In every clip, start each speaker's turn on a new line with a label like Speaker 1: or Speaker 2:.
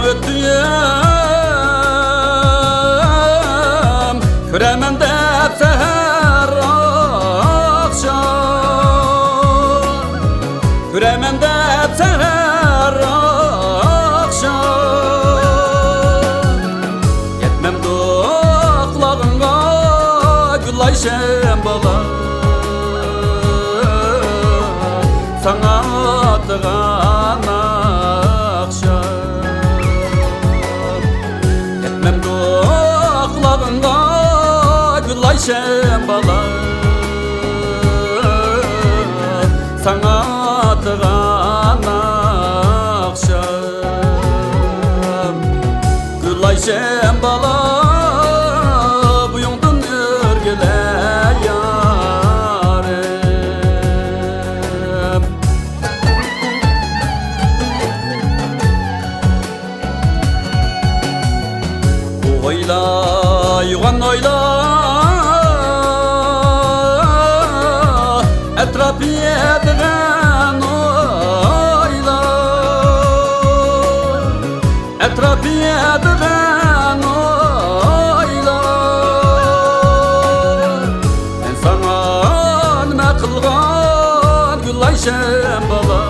Speaker 1: öttüyüm Küremen dep seher akşam Küremen dep seher akşam Yetmem doklağınga gül ayşem bala Sana atıgan akşam Yetmem doklağınga gül ayşem bala Sana atıgan akşam Gül ayşem bala buyundun örgüle yarem Oyla yugan oyla Etrafı yediren oyla Etrafı yediren oyla En sana nime kılgan gül ayşem bala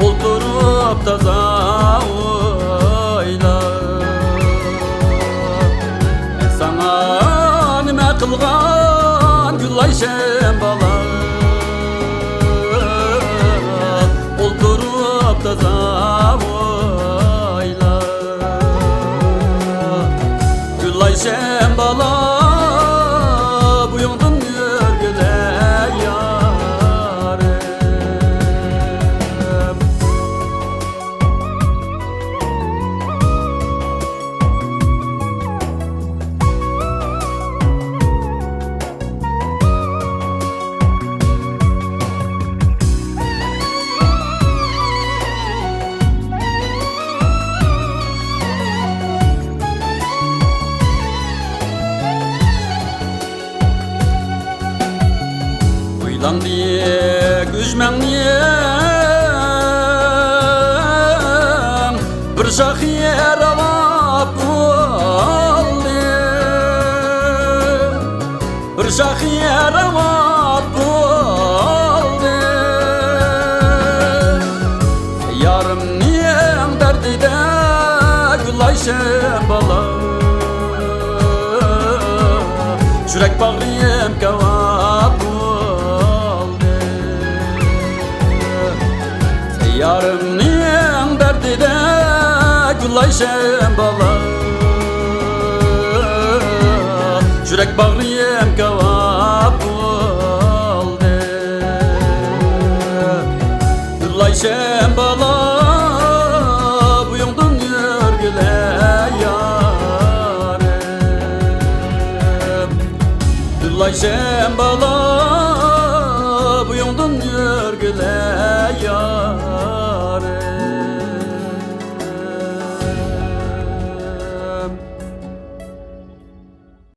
Speaker 1: Olturup taza oyla En sana nime kılgan gül ayşem bala Olturup taza oyla Gül ayşem bala buyundun örgüle yarem Uylan diye güzmenliyem Bir şahiyer alap oldu Bir şahiyer alap oldu Yarım niyem derdide gül ayşem bala Çürek bağrıyım kavap Yarım niyem derdide gül ayşem bala Çürek bağrıyım kavap oldu Gül ayşem bala buyundun örgüle yarem Gül ayşem bala